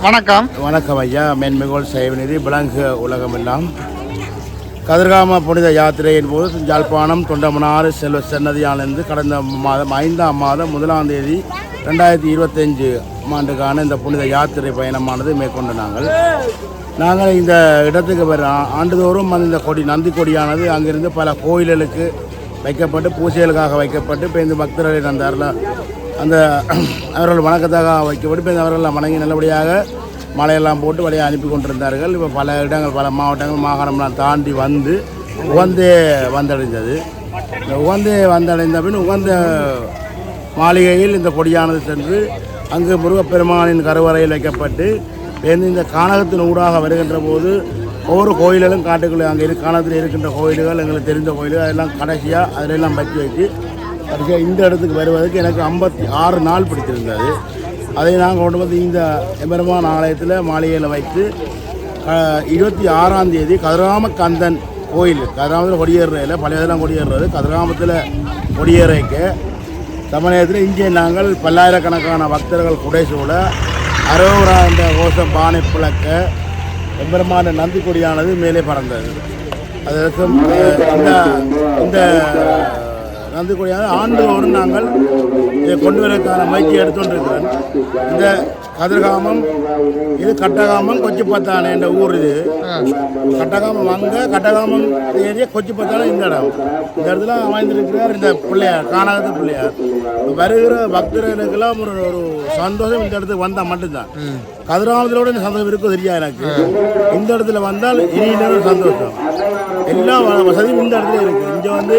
வணக்கம். வணக்கம் ஐயா. மென்மிகோல் சைவநிதி விலங்கு உலகமெல்லாம் கதிர்காம புனித யாத்திரையின் போது யாழ்ப்பாணம் தொண்டமனாறு செல்வ சன்னதியானது கடந்த மாதம் 5ஆம் மாதம் 1ஆம் தேதி 2025 ஆண்டுக்கான இந்த புனித யாத்திரை பயணமானது மேற்கொண்டு நாங்கள் இந்த இடத்துக்கு ஆண்டுதோறும் இந்த கொடி நந்தி கொடியானது அங்கிருந்து பல கோயில்களுக்கு வைக்கப்பட்டு பூஜைகளுக்காக வைக்கப்பட்டு இப்போ இந்த பக்தர்களின் அந்த அவர்கள் வணக்கத்தாக வைக்கப்பட்டு இப்போ அவர்கள் வணங்கி நல்லபடியாக மழையெல்லாம் போட்டு வழியாக அனுப்பி கொண்டிருந்தார்கள். இப்போ பல இடங்கள் பல மாவட்டங்கள் மாகாணம்லாம் தாண்டி வந்து உகந்தே வந்தடைந்தது. இந்த உகந்தே வந்தடைந்த பின் உகந்த மாளிகையில் இந்த கொடியானது சென்று அங்கு முருகப்பெருமானின் கருவறையில் வைக்கப்பட்டு இந்த கானகத்தின் ஊடாக வருகின்ற போது ஒவ்வொரு கோயில்களும் காட்டுக்குள்ளே அங்கே கானகத்தில் இருக்கின்ற கோயில்கள் எங்களுக்கு தெரிந்த கோயில்கள் அதெல்லாம் கடைசியாக அதிலெல்லாம் பற்றி வச்சு கடைசியாக இந்த இடத்துக்கு வருவதற்கு எனக்கு 56 நாள் பிடித்திருந்தது. அதை நாங்கள் கொண்டு வந்து இந்த எம்பெருமான் ஆலயத்தில் மாளிகையில் வைத்து 26ஆம் தேதி கதிர்காம கந்தன் கோயில் கதிர்காமத்தில் கொடியேறுறையில் பழையதெல்லாம் கொடியேறுறது கதிர்காமத்தில் கொடியேறைக்க தமிழகத்தில் இங்கே நாங்கள் பல்லாயிரக்கணக்கான பக்தர்கள் குடைசூழ அரோரா என்ற கோஷம் பானை பிளக்க எம்பெருமான நந்தி கொடியானது மேலே பறந்தது. அதற்கு இந்த நந்தி கொடியானது ஆண்டுதோறும் நாங்கள் இதை கொண்டு வருவதற்கான முயற்சி எடுத்துக்கொண்டிருக்கிறேன். இந்த கதிர்காமம் இது கட்டகாமம் கொச்சிப்பத்தான என்ற ஊர். இது கட்டகாமம் அங்கே கட்டகாமம் ஏரியா கொச்சிப்பத்தான இந்த இடம். இந்த இடத்துல அமைந்திருக்கிறார் இந்த பிள்ளையார் கானகத்து பிள்ளையார். வருகிற பக்தர்களுக்கெல்லாம் ஒரு சந்தோஷம் இந்த இடத்துக்கு வந்தால் மட்டும்தான். கதிர்காமத்திலோட இந்த சந்தோஷம் இருக்கும் தெரியாது எனக்கு. இந்த இடத்துல வந்தால் இனி சந்தோஷம் எல்லா வசதியும் இந்த இடத்துல இருக்குது. இங்கே வந்து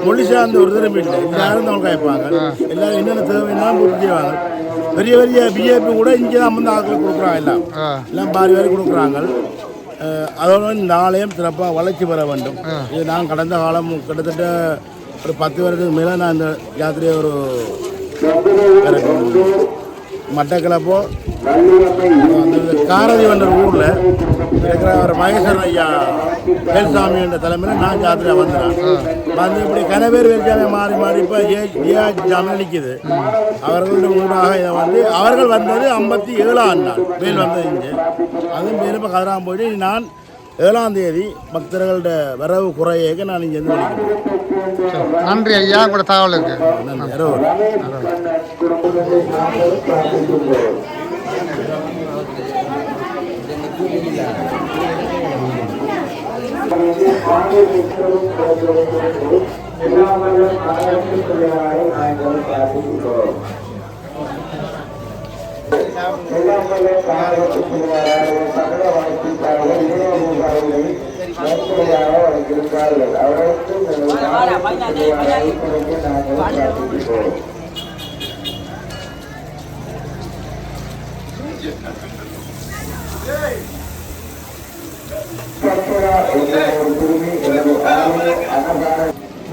மொழி சார்ந்த ஒரு திறமை இல்லை. எல்லாரும் தான் கேட்பாங்க. எல்லாரும் என்னென்ன தேவைன்னா பூர்த்தி செய்வாங்க. பெரிய பெரிய பிஜேபி கூட இங்கே தான் வந்து ஆட்கள் கொடுக்குறாங்க. எல்லாம் பாரி வரை கொடுக்குறாங்க. அதோட இந்த ஆலயம் சிறப்பாக வளர்ச்சி பெற வேண்டும். இது நான் கடந்த காலம் கிட்டத்தட்ட ஒரு 10 வருடத்துக்கு மேலே நான் இந்த யாத்திரையை ஒரு மட்டக்கிழப்போ காரதி என்ற ஊரில் இருக்கிற ஒரு மகேஸ்வரன் ஐயா வேல்சாமி என்ற தலைமையில் நான் ஜாத்திரையாக வந்துடுறேன். வந்து இப்படி கனவேர் வேல்சாமி மாறி மாறி இப்போ ஜாமீன் நிற்கிது. அவர்களுடைய ஊடாக இதை வந்து அவர்கள் வந்தது 57ஆம் நாள் வேல் வந்தது இங்கே. அதுவும் பேர் இப்போ கதிராம போயிட்டு நான் 7ஆம் தேதி பக்தர்களோட வரவு குறையேக்க நான் இங்கேருந்து வலிக்கிறேன். நன்றி ஐயா உங்களோட தகவலுக்கு. நன்றி.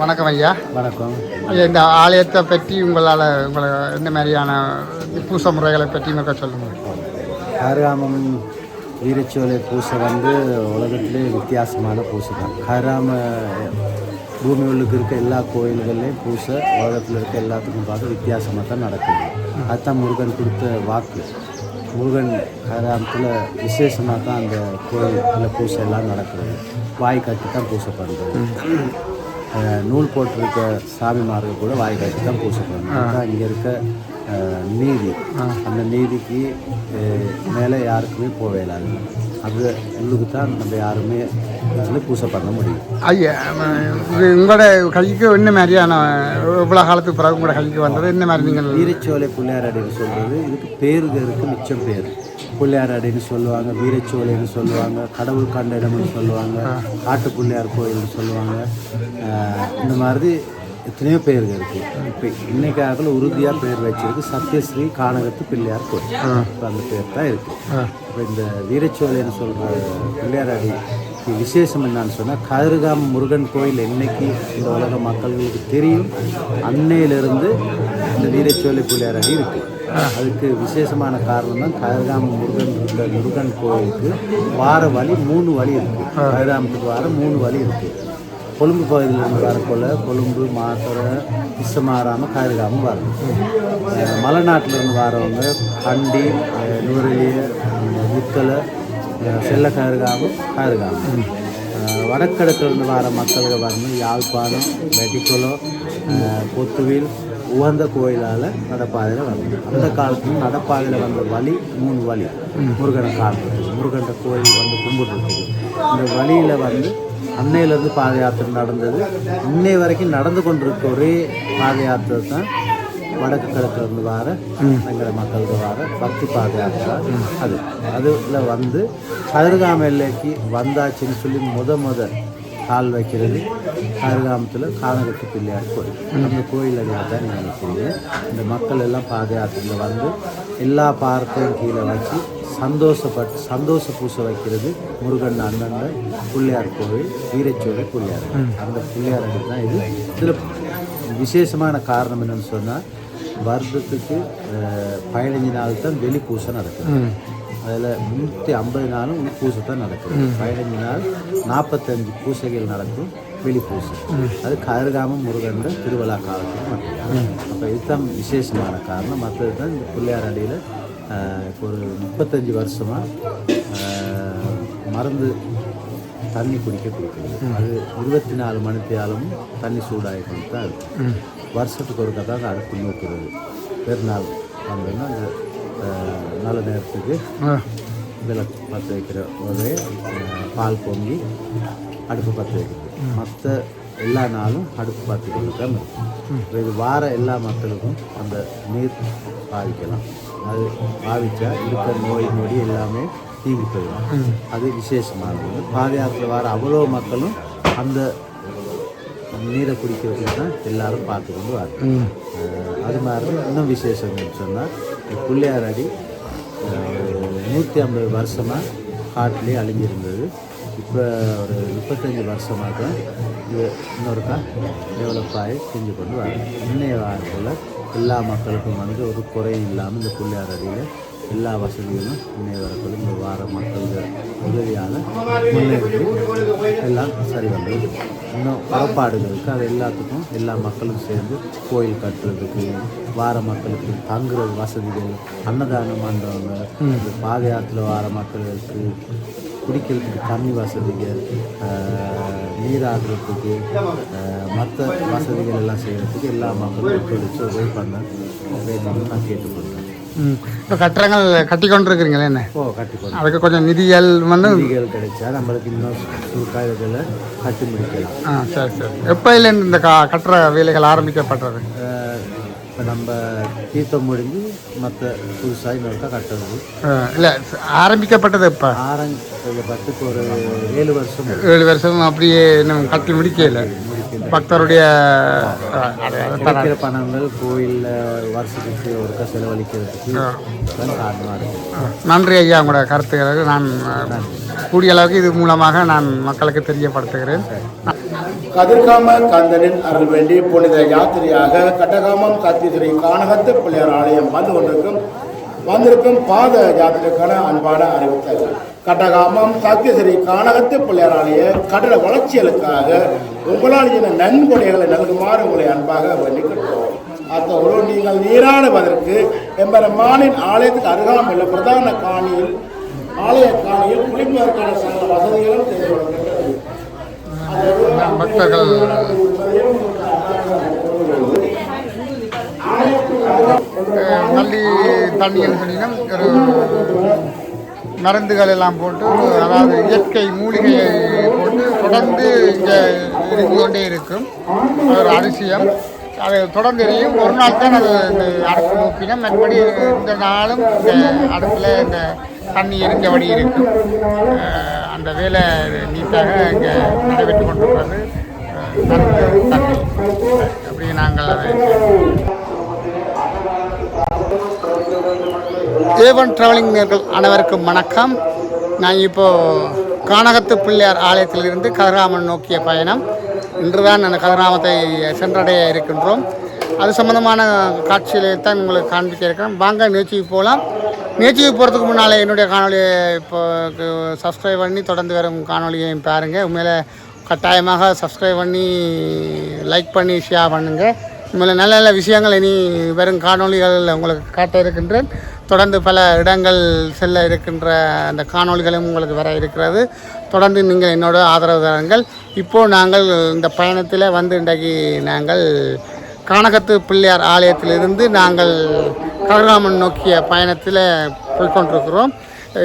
வணக்கம் ஐயா. வணக்கம் ஐயா. இந்த ஆலயத்தை பற்றி உங்களை என்ன மாதிரியான பூசை முறைகளை பற்றி மக்கள் சொல்லுங்கள். கதிர்காமம் வீரச்சோலை பூசை வந்து உலகத்திலே வித்தியாசமான பூசை தான். கதிர்காம பூமி உள்ளுக்கு இருக்க எல்லா கோயில்கள்லேயும் பூசை உலகத்தில் இருக்க எல்லாத்துக்கும் பார்த்து வித்தியாசமாக தான் நடக்குது. அதுதான் முருகன் கொடுத்த வாக்கு. முருகன் கதிர்காமத்தில் விசேஷமாக தான் அந்த கோயிலில் பூசை எல்லாம் நடக்கிறது. வாய் கட்டி தான் பூசை பண்ணுறது. நூல் போட்டிருக்க சாமிமார்கள் கூட வாய் கட்டி தான் பூசை பண்ணுறது. அதுதான் இங்கே இருக்க நீதி. அந்த நீதிக்கு மேலே யாருக்குமே போவேலாது. அது உள்ளுக்கு தான் நம்ம யாருமே பூசை பண்ண முடியும். ஐயா, இது உங்களோட கைக்கு என்ன மாதிரியான இவ்வளோ காலத்துக்கு பிறகு உங்களோட கைக்கு வந்தது என்ன மாதிரி? நீங்கள் வீரச்சோலை பிள்ளையார் அடின்னு சொல்கிறது இதுக்கு பேருக்கு மிச்சம் பேர். பிள்ளையார் அடின்னு சொல்லுவாங்க, வீரச்சோலைன்னு சொல்லுவாங்க, கடவுள் கண்ட இடம்னு சொல்லுவாங்க, காட்டு பிள்ளையார் கோயில்னு சொல்லுவாங்க. இந்த மாதிரி எத்தனையோ பேர்கள் இருக்குது. இப்போ இன்னைக்காக உறுதியாக பேர் வச்சிருக்கு சத்யஸ்ரீ கானகத்து பிள்ளையார் கோயில். இப்போ அந்த பேர் தான் இருக்குது. இப்போ இந்த வீரச்சோலைன்னு சொல்கிற பிள்ளையார் அடி விசேஷம் என்னான்னு சொன்னால் கதிர்காம முருகன் கோயில் என்னைக்கு இந்த உலக மக்களுக்கு தெரியும் அன்னையிலிருந்து இந்த வீரச்சோலை பிள்ளையார் அடி இருக்குது. அதுக்கு விசேஷமான காரணம் தான் கதிர்காம முருகன் கோயிலுக்கு வார வழி 3 வழி இருக்குது. கதிர்காமத்துக்கு வார 3 வழி இருக்குது. கொழும்பு பகுதியிலிருந்து வரக்குள்ள கொழும்பு மாத்தறை இசமாறாமல் கதிர்காமம் வரணும். மலைநாட்டிலிருந்து வரவங்க கண்டி நுவரெலிய முத்தலை செல்ல கதிர்காமம் வடக்கிழக்கிலிருந்து வர மக்களுக்கு வரணும். யாழ்ப்பாணம் வெட்டிக்குளம் பொத்துவில் உகந்த கோயிலால் நடப்பாதையில் வரணும். அந்த காலத்துல நடப்பாதையில் வந்த வழி 3 வழி முருகனை காண்றது, முருகன் கோயில் வந்து கும்பிட்டுருக்குது. இந்த வழியில் வந்து அன்னையிலேருந்து பாத யாத்திரை நடந்தது. இன்னை வரைக்கும் நடந்து கொண்டிருக்க ஒரே பாத யாத்திரை தான் வடக்கு கிழக்கிலிருந்து வர எங்களை மக்களுக்கு வர பக்தி பாத யாத்திரை. அதில் வந்து கதிர்காம எல்லைக்கு வந்தாச்சுன்னு சொல்லி முத கால் வைக்கிறது கதிர்காமத்தில் கானகத்து பிள்ளையார் கோயில். அந்த கோயில் அடியில் தான் நினைக்கிறீங்க. இந்த மக்கள் எல்லாம் பாத யாத்திரையில் வந்து எல்லா பார்க்கையும் கீழே வச்சு சந்தோஷ பூசை வைக்கிறது முருகன் அண்ணன் பிள்ளையார் கோவில் வீரச்சோலை பிள்ளையார். அந்த பிள்ளையார் அடி தான் இது. இதில் விசேஷமான காரணம் என்னென்னு சொன்னால் வருடத்துக்கு 15 நாள் தான் வெளி பூசை நடக்குது. அதில் 350 நாளும் பூசை தான் நடக்குது. 15 நாள் 45 பூசைகள் நடக்கும் வெளி பூசை. அது கதிர்காமம் முருகன் திருவிழா காலத்தில் மட்டும். அப்போ இதுதான் விசேஷமான காரணம். மற்றது தான் இந்த பிள்ளையார் அடியில் இப்போ ஒரு 35 வருஷமாக மருந்து தண்ணி குடிக்க கொடுக்குறது. அது 24 மணித்தியாலும் தண்ணி சூடாகி கொண்டு தான் இருக்கும். வருஷத்துக்கு ஒரு கதை தான் அடுப்பு நூற்றுறது. பெருநாள் வந்தோன்னா அந்த நல்ல நேரத்துக்கு இதில் பற்ற வைக்கிற ஒரே பால் பொங்கி அடுப்பு பற்ற வைக்கிறது. மற்ற எல்லா நாளும் அடுப்பு பற்றி கொண்டு தான் இருக்கும். இது வார எல்லா மக்களுக்கும் அந்த நீர் பாவிக்கலாம். அது பாவிச்சா இருக்கிற நோய் நொடி எல்லாமே தீங்கி போயிடும். அது விசேஷமானது. பாத யாத்திரை வர அவ்வளோ மக்களும் அந்த நீரை குடிக்கிறதுக்கு தான் எல்லாரும் பார்த்து கொண்டு வரும். அது மாதிரி இன்னும் விசேஷம்னு சொன்னால் பிள்ளையார் அடி 150 வருஷமாக காட்டிலே அழிஞ்சிருந்தது. இப்போ ஒரு 35 வருஷமாக தான் இது இன்னொருக்கா டெவலப் ஆகி செஞ்சு கொண்டு வரும். இன்னைய வாரத்தில் எல்லா மக்களுக்கும் வந்து ஒரு குறை இல்லாமல் இந்த பிள்ளையார் அடியில் எல்லா வசதிகளும் இன்னைய வரக்குள்ள இந்த வார மக்களுக்கு உதவியால் முன்னேறி எல்லாம் சரி வந்தது. இன்னும் புறப்பாடுகளுக்கு அது எல்லாத்துக்கும் எல்லா மக்களும் சேர்ந்து கோயில் கட்டுறதுக்கு வார மக்களுக்கு தங்குறது வசதிகள், அன்னதானம் பண்ணுறவங்க, இந்த பாத யாத்திரை வார மக்களுக்கு குடிக்கிறதுக்கு தண்ணி வசதிகள், நீராடுறதுக்கு மற்ற வசதிகள் எல்லாம் செய்கிறதுக்கு எல்லா மக்களும் ஒத்துழைச்சு உதவி பண்ண வேணும்னு நான் கேட்டுக்கொள்கிறேன். இப்போ கட்டடங்கள் கட்டி கொண்டு இருக்கிறீங்களே என்ன? கட்டிக்கொண்டு அதுக்கு கொஞ்சம் நிதிகள் கிடைச்சா நம்மளுக்கு இன்னும் சுருக்காக இதில் கட்டி முடிக்கலாம். சரி. எப்போலேருந்து இந்த கட்டுற வேலைகள் ஆரம்பிக்கப்பட்டது? இப்போ நம்ம தீர்த்தம் முடிஞ்சு மற்ற புதுசாக இன்னொருக்கா கட்டுறது இல்லை, ஆரம்பிக்கப்பட்டது இப்போ பத்துக்கு ஒரு 7 வருஷம். 7 வருஷம் அப்படியே நம்ம கட்டி முடிக்கல. பக்தருடைய பணங்கள் கோயிலில் வருஷத்துக்கு ஒருக்கா செலவழிக்கிறதுக்கு காரணமாக இருக்கும். நன்றி ஐயா, உங்களோட கருத்துக்களுக்கு நான் கூடிய அளவுக்கு இது மூலமாக நான் மக்களுக்கு தெரியப்படுத்துகிறேன். கதிர்காம கந்தனின் அருள் வேண்டி புனித யாத்திரையாக கட்டகாமம் கத்திதுறை கானகத்து பிள்ளையார் ஆலயம் வந்திருக்கும் பாத யாத்திரைக்கான அன்பான அறிவித்தல். கட்டகாமம் சத்தியஸ்ரீ கானகத்து பிள்ளையார் ஆலய கடல வளர்ச்சிகளுக்காக உங்களால் நன்கொடைகளை நல்குமாறு உங்களை அன்பாக வேண்டிக்கிட்டோம். அத்தோடு நீங்கள் நீராடுவதற்கு எம்பெருமானின் ஆலயத்துக்கு அருகாமையில் பிரதான ஆலய காணியில் குளிப்பதற்கான சகல வசதிகளும் செய்து கொடுக்கின்றது. பக்தர்கள் நல்லி தண்ணின்னு சொன்னீங்கன்னா ஒரு மருந்துகள் எல்லாம் போட்டு, அதாவது இயற்கை மூலிகையை போட்டு தொடர்ந்து இங்கே இருந்து கொண்டே இருக்கும். ஒரு அதிசயம். அது தொடர்ந்து எரியும். ஒரு நாள் தான் அது இந்த அடுப்பு நோக்கினா மறுபடி இந்த நாளும் இந்த அடுப்பில் இந்த தண்ணி எரிஞ்சபடி இருக்கும். அந்த வேலை நீட்டாக இங்கே நடைபெற்று கொண்டிருக்கிறது. தண்ணி அப்படி நாங்கள் அதை A1 டிராவலிங் நேர்கள் அனைவருக்கும் வணக்கம். நான் இப்போது கானகத்து பிள்ளையார் ஆலயத்திலிருந்து கதிராமன் நோக்கிய பயணம். இன்றுதான் அந்த கதிராமத்தை சென்றடைய இருக்கின்றோம். அது சம்பந்தமான காட்சிகளை தான் உங்களுக்கு காண்பிக்க இருக்கிறேன். வாங்க நிகழ்ச்சிக்கு போகலாம். நிகழ்ச்சிக்கு போகிறதுக்கு முன்னால் என்னுடைய காணொலியை இப்போ சப்ஸ்கிரைப் பண்ணி தொடர்ந்து வரும் காணொலியையும் பாருங்கள். உண்மையில் கட்டாயமாக சப்ஸ்கிரைப் பண்ணி லைக் பண்ணி ஷேர் பண்ணுங்கள். இதில் நல்ல நல்ல விஷயங்கள் இனி வரும் காணொளிகளில் உங்களுக்கு காட்ட இருக்கின்றேன். தொடர்ந்து பல இடங்கள் செல்ல இருக்கின்ற அந்த காணொளிகளும் உங்களுக்கு வர இருக்கிறது. தொடர்ந்து நீங்கள் என்னோட ஆதரவு தாருங்கள். இப்போது நாங்கள் இந்த பயணத்தில் வந்து இன்றைக்கு நாங்கள் கானகத்து பிள்ளையார் ஆலயத்திலிருந்து நாங்கள் கதிர்காமம் நோக்கிய பயணத்தில் போய்கொண்டிருக்கிறோம்.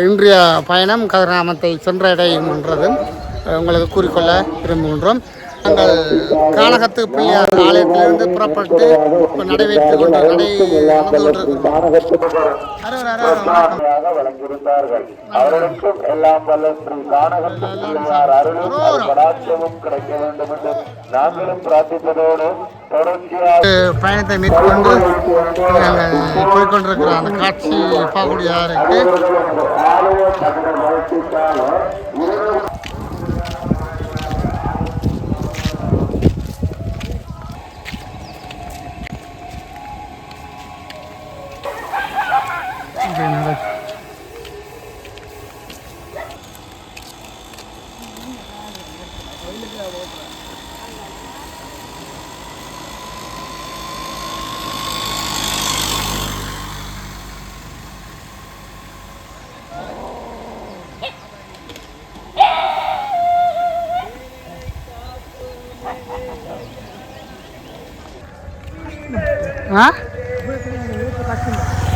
இன்றைய பயணம் கதிர்காமத்தை சென்றடையும் என்றதும் உங்களுக்கு கூறிக்கொள்ள விரும்புகின்றோம். நாங்கள் கானகத்து பிள்ளையார் ஆலயத்திலிருந்து புறப்பட்டு நடைபெற்று பயணத்தை மேற்கொண்டு நாங்கள் போய்கொண்டிருக்கிற அந்த காட்சி பார்க்கக்கூடியதாக இருக்கு.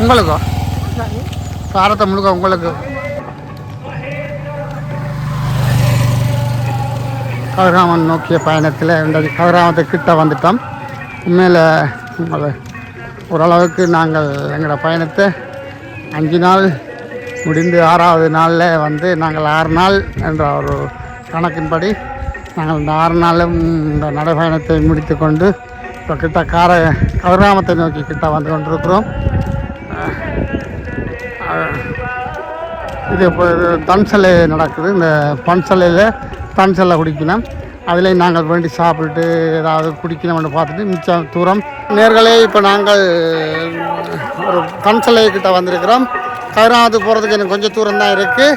உங்களுக்கோ பாரத்தை முழுக்க உங்களுக்கு கதிர்காமம் நோக்கிய பயணத்தில் இன்றைக்கு கதிர்காமத்தை கிட்ட வந்துட்டோம். உண்மையில் ஓரளவுக்கு நாங்கள் எங்களோட பயணத்தை 5 நாள் முடிந்து 6வது நாளில் வந்து நாங்கள் 6 நாள் என்ற ஒரு கணக்கின்படி நாங்கள் இந்த 6 நாளும் இந்த நடைப்பயணத்தை முடித்து கொண்டு இப்போ கிட்ட கதிர்காமத்தை நோக்கி கிட்ட வந்து கொண்டிருக்கிறோம். இது இப்போ தன்சலை நடக்குது. இந்த பன்சலையில் தன்சலை குடிக்கணும். அதில் நாங்கள் வேண்டி சாப்பிட்டு ஏதாவது குடிக்கணும்னு பார்த்துட்டு மிச்சம் தூரம் நேர்களே இப்போ நாங்கள் ஒரு தன்சலை கிட்ட வந்திருக்கிறோம். கதிர்காமத்துக்கு போகிறதுக்கு எனக்கு கொஞ்சம் தூரம் தான் இருக்குது.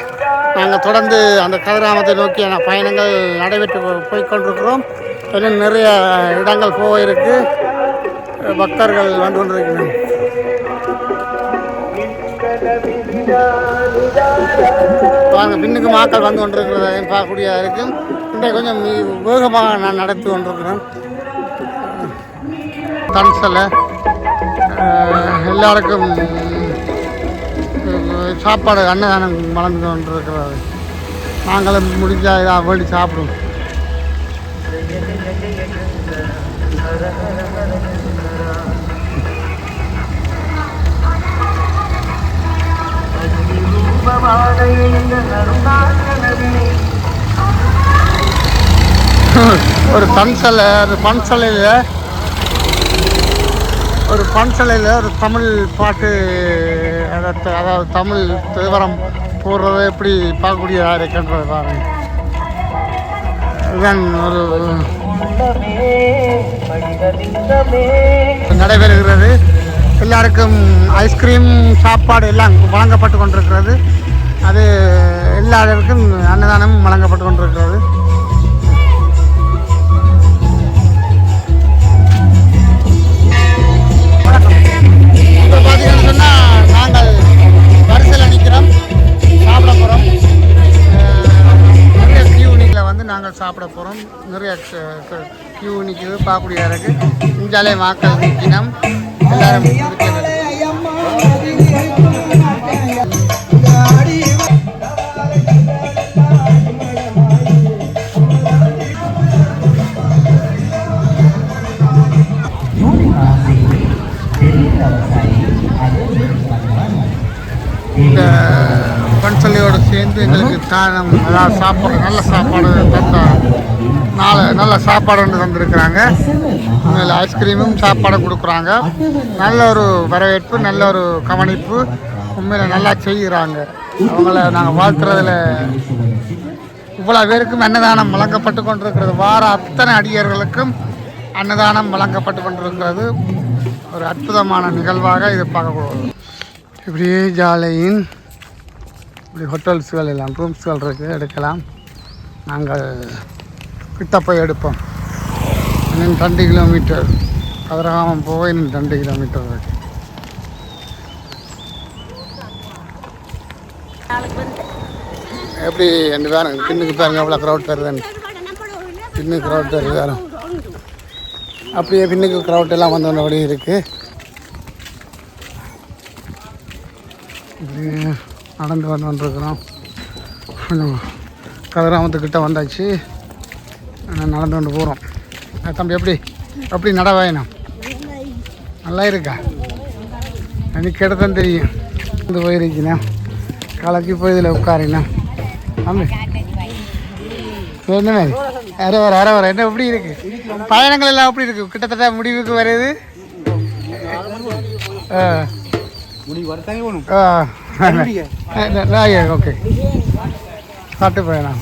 நாங்கள் தொடர்ந்து அந்த கதிர்காமத்தை நோக்கிய பயணங்கள் நடைபெற்று போய்கொண்டிருக்கிறோம். இன்னும் நிறைய இடங்கள் போக இருக்குது. பக்தர்கள் வந்து கொண்டிருக்கிறோம். பாருங்கள், பின்னுக்கு மக்கள் வந்து கொண்டிருக்கிறத பார்க்கக்கூடியதாக இருக்குது. இன்றைக்கு கொஞ்சம் வேகமாக நான் நடத்தி கொண்டிருக்கிறேன். தன்சலை எல்லாருக்கும் சாப்பாடு அன்னதானம் வளர்ந்து கொண்டிருக்கிறது. நாங்களும் முடிஞ்சால் இதாக வேண்டி சாப்பிடுவோம். ஒரு பன்சலை ஒரு தமிழ் பாட்டு, அதாவது தமிழ் விவரம் போடுறத எப்படி பார்க்கக்கூடியதாக இருக்கின்றது பாருங்க. இதுதான் ஒரு நடைபெறுகிறது. எல்லாருக்கும் ஐஸ்கிரீம் சாப்பாடு எல்லாம் வழங்கப்பட்டு கொண்டிருக்கிறது. அது எல்லாருக்கும் அன்னதானம் வழங்கப்பட்டு கொண்டிருக்கிறது. இப்போ பார்த்தீங்கன்னு சொன்னால் நாங்கள் வரிசையில் நிற்கிறோம், சாப்பிட போகிறோம். நிறைய கியூனிக்கில் வந்து நாங்கள் சாப்பிட போகிறோம். நிறைய கியூனிக்கு பார்க்கக்கூடிய இருக்குது. இஞ்சாலே மக்கள் நிற்கணும். எல்லாரும் இந்த பன்சலையோடு சேர்ந்து எங்களுக்கு காரணம், அதாவது சாப்பாடு, நல்ல சாப்பாடு நல்ல சாப்பாடு ஒன்று தந்துருக்குறாங்க. அதில் ஐஸ்கிரீமும் சாப்பாடு கொடுக்குறாங்க. நல்ல ஒரு வரவேற்பு, நல்ல ஒரு கவனிப்பு. உண்மையில் நல்லா செய்கிறாங்க. அவங்கள நாங்கள் வாழ்த்துறதுல இவ்வளோ பேருக்கும் அன்னதானம் வழங்கப்பட்டு கொண்டிருக்கிறது. வார அத்தனை அடியர்களுக்கும் அன்னதானம் வழங்கப்பட்டு கொண்டிருக்கிறது. ஒரு அற்புதமான நிகழ்வாக இது பார்க்கக்கூடாது. இப்படியே ஜாலையின் இப்படி ஹோட்டல்ஸ்கள் எல்லாம் ரூம்ஸ்கள் இருக்குது, எடுக்கலாம். நாங்கள் கிட்ட போய் எடுப்போம். இன்னும் 2 கிலோமீட்டர் கதிராமம் போக இன்னும் 2 கிலோமீட்டர் இருக்கு. எப்படி ரெண்டு பேரும் பின்னுக்கு பாருங்க எவ்வளோ க்ரௌட் வருதுன்னு. பின்னுக்கு க்ரௌட் வருது வேறு. அப்படியே பின்னுக்கு க்ரௌட் எல்லாம் வந்தோட வழி இருக்குது. இப்படியே நடந்து வந்துருக்குறோம். கதிராமத்துக்கிட்ட வந்தாச்சு. நடந்து கொண்டு போகிறோம். தம்பி எப்படி நடவாயினம் நல்லா இருக்கா? எனக்கு இடத்தான் தெரியும். வந்து போயிருக்கீண்ணா கலக்கி போய் இதில் உட்காரிண்ணா. தம்பி என்ன மாதிரி அரை என்ன எப்படி இருக்கு? பயணங்கள் எல்லாம் எப்படி இருக்கு? கிட்டத்தட்ட முடிவுக்கு வருது. ஓகே காட்டு பயணம்.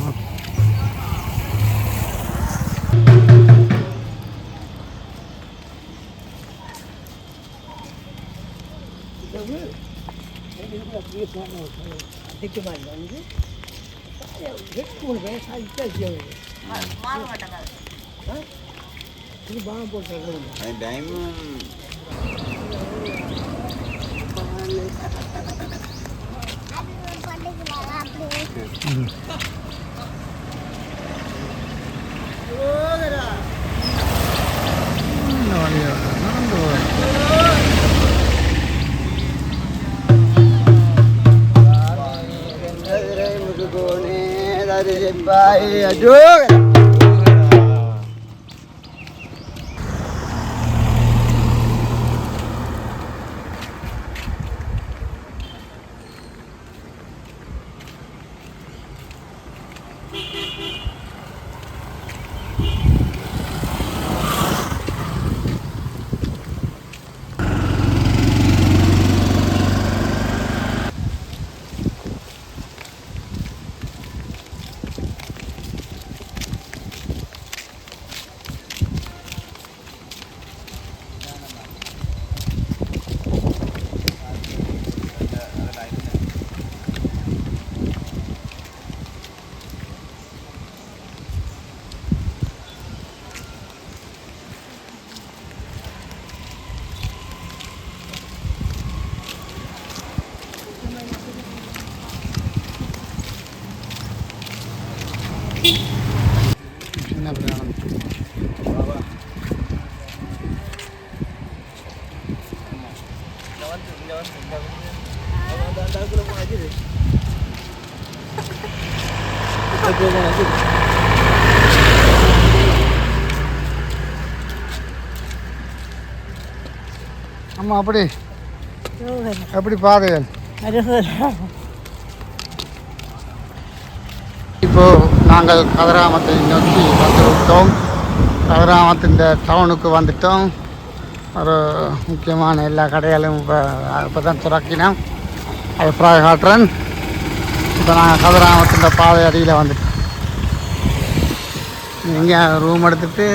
ஆமாம் அப்படி பாதைகள். இப்போது நாங்கள் கதிராமத்தை நோக்கி வந்துவிட்டோம். கதிராமத்தின் டவுனுக்கு வந்துட்டோம். ஒரு முக்கியமான எல்லா கடைகளும் இப்போ தான் திறக்கினோம். அது பிறகு காட்டுறேன். இப்போ நாங்கள் கதிராமத்தின் பாதை அடியில் வந்துட்டோம். இங்கே ரூம் எடுத்துகிட்டு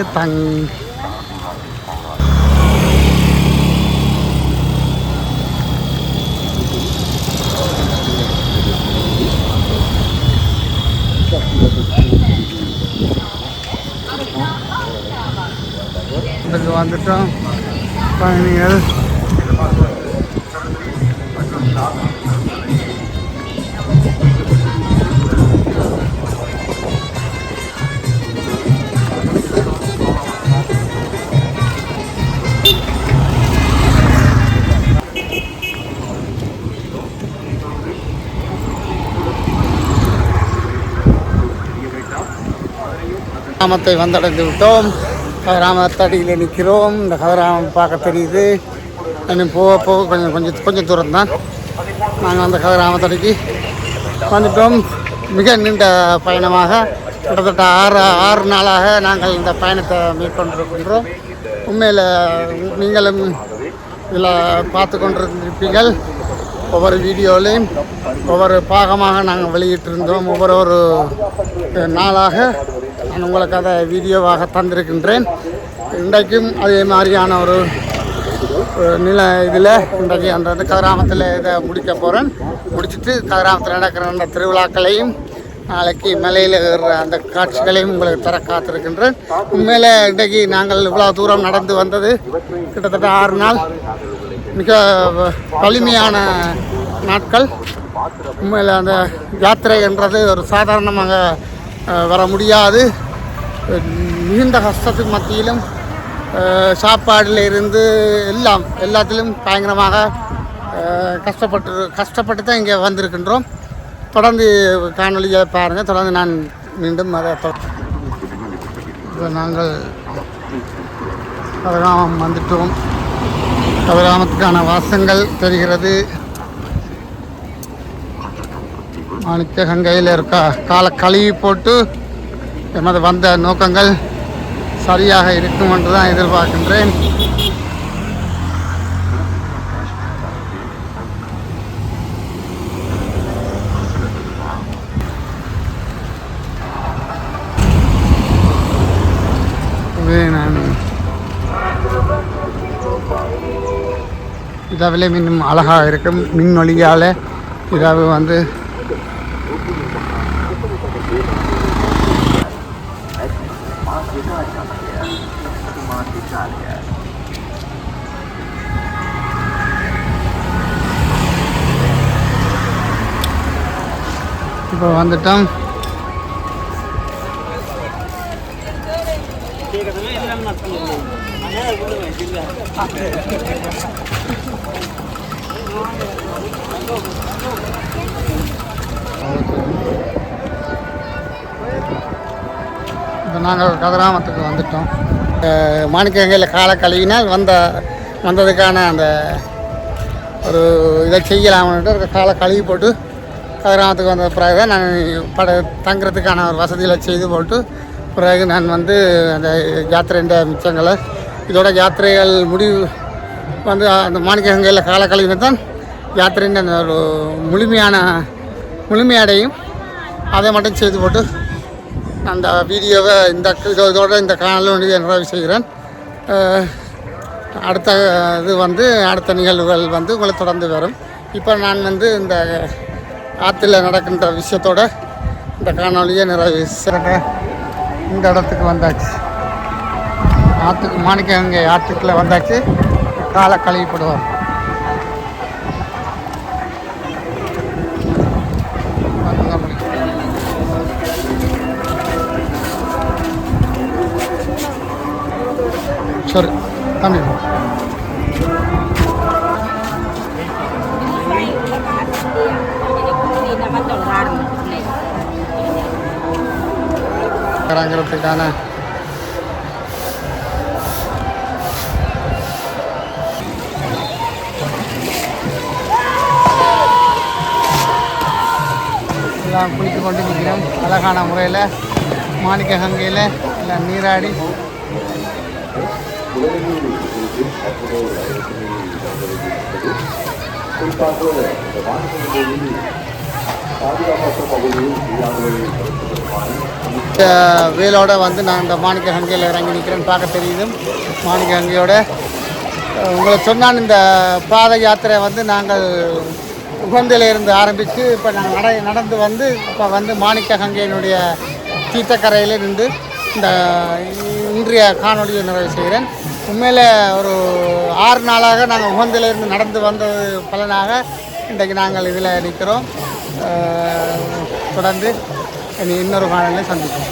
வந்துட்டோம். பயணிகள் கிராமத்தை வந்தடைந்து விட்டோம். கதிராமத்தடியில் நிற்கிறோம். இந்த கதிராமம் பார்க்க தெரியுது. இன்னும் போக கொஞ்சம் தூரம் தான். நாங்கள் அந்த கதிராமத்தடிக்கு வந்துட்டோம். மிக நீண்ட பயணமாக கிட்டத்தட்ட 6 நாளாக நாங்கள் இந்த பயணத்தை மேற்கொண்டிருக்கின்றோம். உண்மையில் நீங்களும் இதில் பார்த்து கொண்டிருந்திருப்பீர்கள். ஒவ்வொரு வீடியோலையும் ஒவ்வொரு பாகமாக நாங்கள் வெளியிட்டிருந்தோம். ஒவ்வொரு நாளாக நான் உங்களுக்கு அதை வீடியோவாக தந்திருக்கின்றேன். இன்றைக்கும் அதே மாதிரியான ஒரு நிலை இதில் இன்றைக்கு அந்த கதிராமத்தில் இதை முடிக்க போகிறேன். முடிச்சுட்டு கதிராமத்தில் நடக்கிற அந்த திருவிழாக்களையும் நாளைக்கு மலையில் ஏறுற அந்த காட்சிகளையும் உங்களுக்கு தர காத்திருக்கின்றேன். உண்மையில் இன்றைக்கு நாங்கள் இவ்வளோ தூரம் நடந்து வந்தது கிட்டத்தட்ட 6 நாள், மிக வலிமையான நாட்கள். உண்மையில் அந்த யாத்திரை என்றது ஒரு சாதாரணமாக வர முடியாது. மிகுந்த கஷ்டத்துக்கு மத்தியிலும் சாப்பாடில் இருந்து எல்லாத்திலும் பயங்கரமாக கஷ்டப்பட்டு தான் இங்கே வந்திருக்கின்றோம். தொடர்ந்து காணொலியை பாருங்கள். தொடர்ந்து நான் மீண்டும் அதை நாங்கள் கதிராமம் வந்துட்டோம். கதிராமத்துக்கான வாசங்கள் தெரிகிறது. மாணிக்க கங்கையில் இருக்க காலை கழுவி போட்டு எமது வந்த நோக்கங்கள் சரியாக இருக்கும் என்று தான் எதிர்பார்க்கின்றேன். இரவில் இன்னும் அழகாக இருக்கும். மின்னொலியால் இரவு வந்து இப்போ வந்துட்டோம். இப்போ நாங்கள் கதிராமத்துக்கு வந்துட்டோம். மாணிக்கங்கையில் காலை கழுவினால் வந்ததுக்கான அந்த ஒரு இதை செய்யலாம்னு காலை கழுவி போட்டு கதிராமத்துக்கு வந்த பிறகு தான் நான் தங்குறதுக்கான ஒரு வசதிகளை செய்து போட்டு பிறகு நான் வந்து அந்த யாத்திரைன்ற மிச்சங்களை இதோட யாத்திரைகள் முடிவு வந்து அந்த மாணிக்கங்கையில் காலை கழுவினால் தான் யாத்திரைன்ற அந்த ஒரு முழுமையடையும். அதை மட்டும் செய்து போட்டு அந்த வீடியோவை இதோட இந்த காணொலியை நிறைவு செய்கிறேன். அடுத்த இது வந்து அடுத்த நிகழ்வுகள் வந்து உங்களை தொடர்ந்து வரும். இப்போ நான் வந்து இந்த ஆற்றுல நடக்கின்ற விஷயத்தோட இந்த காணொலியை நிறைவு செய்கிறேன். இந்த இடத்துக்கு வந்தாச்சு. மாணிக்கங்கை ஆற்றுக்குள்ளே வந்தாச்சு. காலை கழுவிப்படுவார். சரி தம்பி இறங்குறதுக்கான எல்லாம் குளித்து கொண்டு நிற்கிறோம். அழகான முறையில் மாணிக்க கங்கையில் எல்லாம் நீராடி வேலோட வந்து நான் இந்த மாணிக்க கங்கையில் இறங்கி நிற்கிறேன்னு பார்க்க தெரியுது. மாணிக்க கங்கையோட உங்களை சொன்னான் இந்த பாத யாத்திரை வந்து நாங்கள் உகந்திலிருந்து ஆரம்பித்து இப்போ நாங்கள் நடந்து வந்து இப்போ வந்து மாணிக்க கங்கையினுடைய தீர்த்தக்கரையில் நின்று இந்த இன்றைய காணொலியை நிறைவு செய்கிறேன். உண்மையில் ஒரு 6 நாளாக நாங்கள் உகந்திலிருந்து நடந்து வந்தது பலனாக இன்றைக்கு நாங்கள் இதில் நிற்கிறோம். தொடர்ந்து இன்னொரு காணொலியை சந்திப்போம்.